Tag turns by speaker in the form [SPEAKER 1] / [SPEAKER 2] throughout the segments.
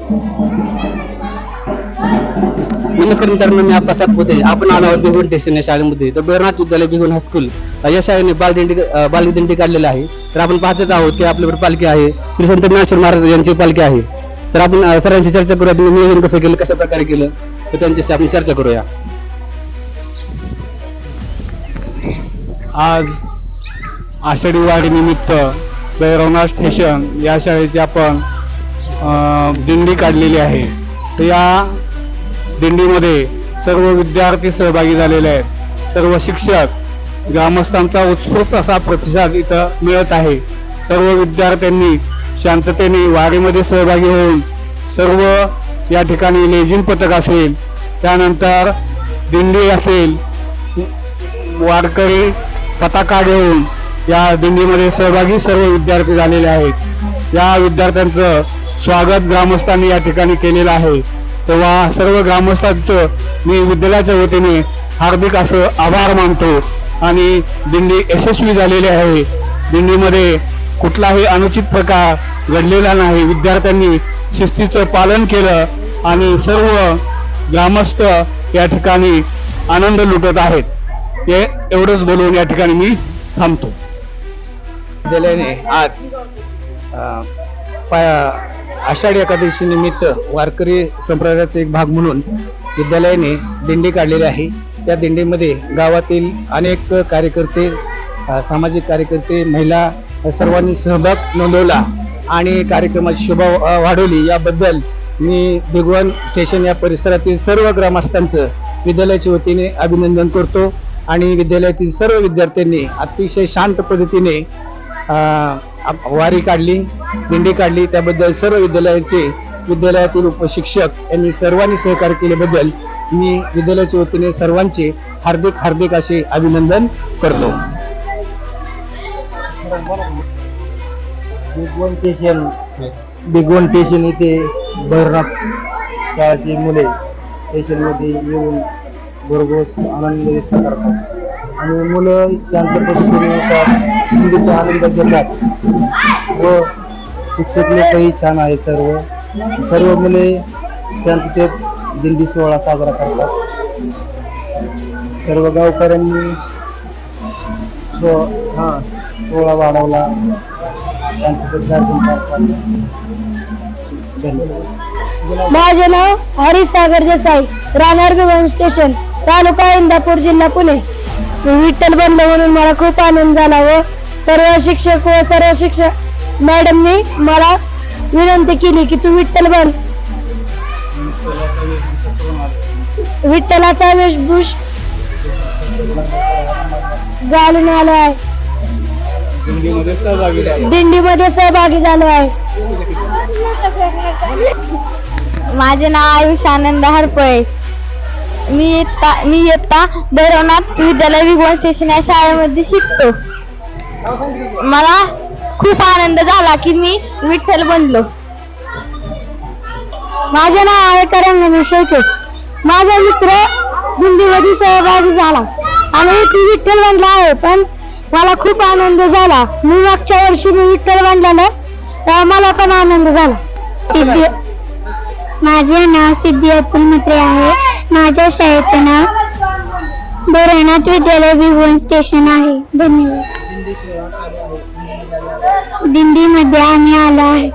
[SPEAKER 1] नमस्कार मित्रांनो, मी आप्पा सातपुते. आपण आलो आहोत भिगवण स्टेशन या शाळेमध्ये. तर भैरवनाथ विद्यालय भिगवण हायस्कूल या शाळेने बालदिंडी काढलेला आहे. तर आपण पाहतच आहोत की आपल्यावर पालखी आहे, श्री संत ज्ञानेश्वर महाराज यांची पालखी आहे. तर आपण सर्वांची चर्चा करूया, नियोजन कसं केलं, कशा प्रकारे केलं, तर त्यांच्याशी आपण चर्चा करूया.
[SPEAKER 2] आज आषाढी वारी निमित्त भैरवनाथ स्टेशन या शाळेची आपण दिंडी काढलेली आहे. तर या दिंडीमध्ये सर्व विद्यार्थी सहभागी झालेले आहेत. सर्व शिक्षक, ग्रामस्थांचा उत्स्फूर्त असा प्रतिसाद इथं मिळत आहे. सर्व विद्यार्थ्यांनी शांततेने वारीमध्ये सहभागी होऊन सर्व या ठिकाणी लेझिम पथक असेल, त्यानंतर दिंडी असेल, वारकरी पताका घेऊन या दिंडीमध्ये सहभागी सर्व विद्यार्थी झालेले आहेत. या विद्यार्थ्यांचं स्वागत ग्रामस्थांनी या ठिकाणी केलेलं आहे. तेव्हा सर्व ग्रामस्थांचं मी विद्यालयाच्या वतीने हार्दिक असं आभार मानतो. आणि दिंडी यशस्वी झालेली आहे. दिंडीमध्ये कुठलाही अनुचित प्रकार घडलेला नाही. विद्यार्थ्यांनी शिस्तीचं पालन केलं आणि सर्व ग्रामस्थ या ठिकाणी आनंद लुटत आहेत. हे एवढंच बोलून या ठिकाणी मी थांबतो.
[SPEAKER 1] विद्यालयाने आज आषाढी एकादशी निमित्त वारकरी संप्रदायाचा एक भाग म्हणून विद्यालयाने दिंडी काढलेली आहे. त्या दिंडीमध्ये गावातील अनेक कार्यकर्ते, सामाजिक कार्यकर्ते, महिला सर्वांनी सहभाग नोंदवला आणि कार्यक्रमाची शोभा वाढवली. याबद्दल मी भिगवण स्टेशन या परिसरातील सर्व ग्रामस्थांचं विद्यालयाच्या वतीने अभिनंदन करतो. आणि विद्यालयातील सर्व विद्यार्थ्यांनी अतिशय शांत पद्धतीने वारी काढली, दिंडी काढली. त्याबद्दल सर्व विद्यालयातील उपशिक्षक यांनी सर्वांनी सहकार्य केल्याबद्दल मी विद्यालयाच्या वतीने सर्वांचे हार्दिक असे अभिनंदन करतो.
[SPEAKER 3] भिगवण स्टेशन इथे भैरवनाथ शाळेची मुले स्टेशनमध्ये येऊन भरघोस आनंद व्यक्त करतात आणि मुलं शांत पद्धतीने दिंडीचा आनंद घेतात व शिक्षक लोकही छान आहे. सर्व मुले शांततेत दिंडी सोहळा साजरा करतात. सर्व गावकऱ्यांनी सोहळा वाढवला.
[SPEAKER 4] माझे नाव हरिसागर देसाई, राहणार भिगवण स्टेशन, तालुका इंदापूर, जिल्हा पुणे. विठ्ठल बनलो म्हणून मला खूप आनंद झाला व सर्व शिक्षक मॅडमनी मला विनंती केली की तू विठ्ठल बन. विठ्ठलाचा वेशभूष घालून आलो आहे. दिंडीमध्ये सहभागी झालो आहे.
[SPEAKER 5] माझे नाव आयुष आनंद हरपळे. मी इयत्ता भैरवनाथ विद्यालय भिगवण स्टेशन या शाळेमध्ये शिकतो. मला खूप आनंद झाला की मी विठ्ठल बनलो.
[SPEAKER 4] माझे नाव आहे करंगणी शेळके. माझा मित्र दिंडीमध्ये सहभागी झाला आणि ती विठ्ठल बनला आहे. पण मला खूप आनंद झाला. मी मागच्या वर्षी विठ्ठल बनलेलं, तेव्हा मला पण आनंद झाला.
[SPEAKER 5] माझे नाव सिद्धी अतुल म्हात्रे आहे. माझ्या शाळेचे नाव भैरवनाथ विद्यालय भिगवण स्टेशन आहे. धन्यवाद. दिंडीमध्ये आम्ही आलो आहे.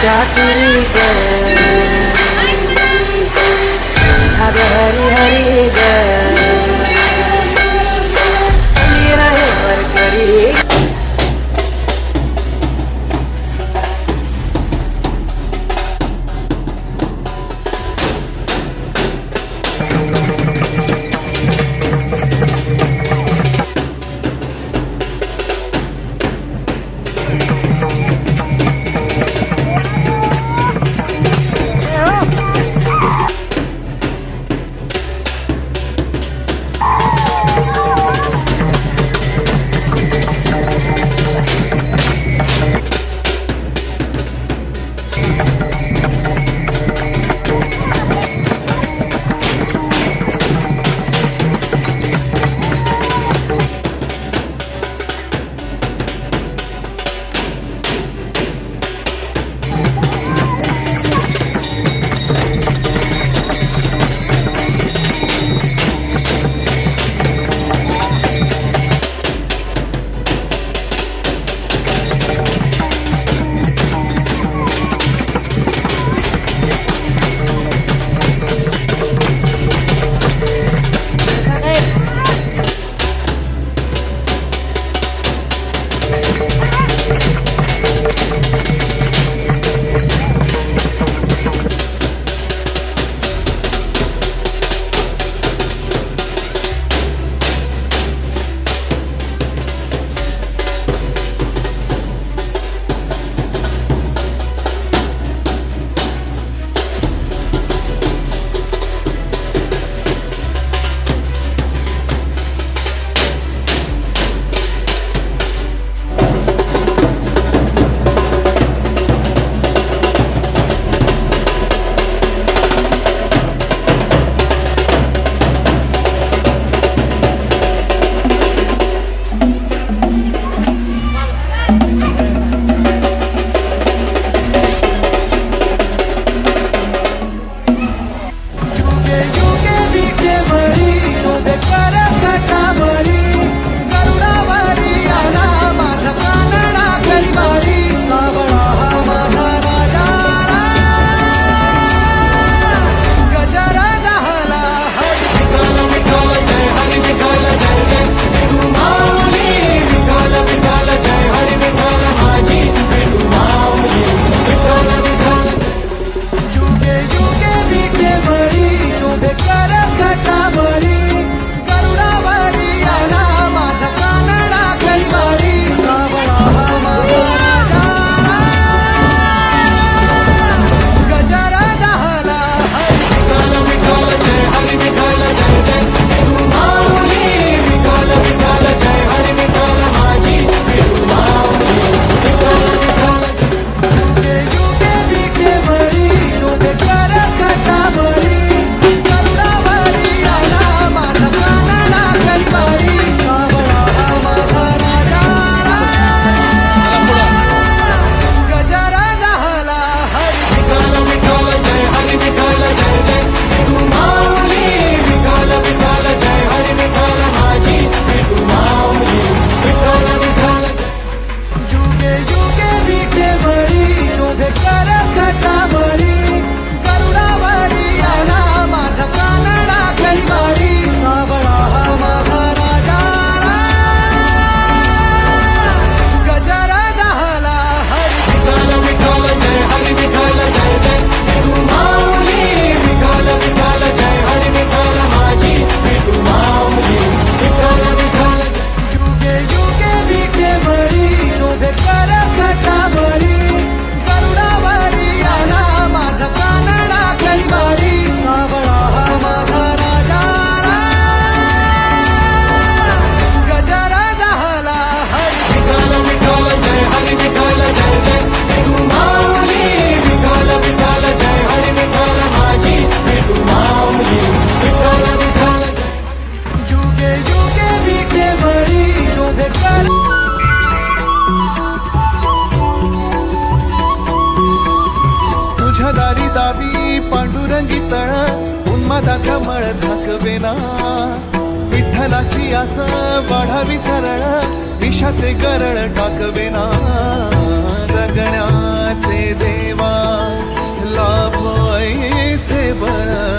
[SPEAKER 6] चातुरी ग अग हरी हरी ग हरी रहे वरकरी
[SPEAKER 7] पांडुरंगी तळ उन्मादाचा मळ झाकवेना विठ्ठलाची आस वाढावी सरळ विषाचे गरळ टाकवेना जगण्याचे देवा लाभो ऐसे बळ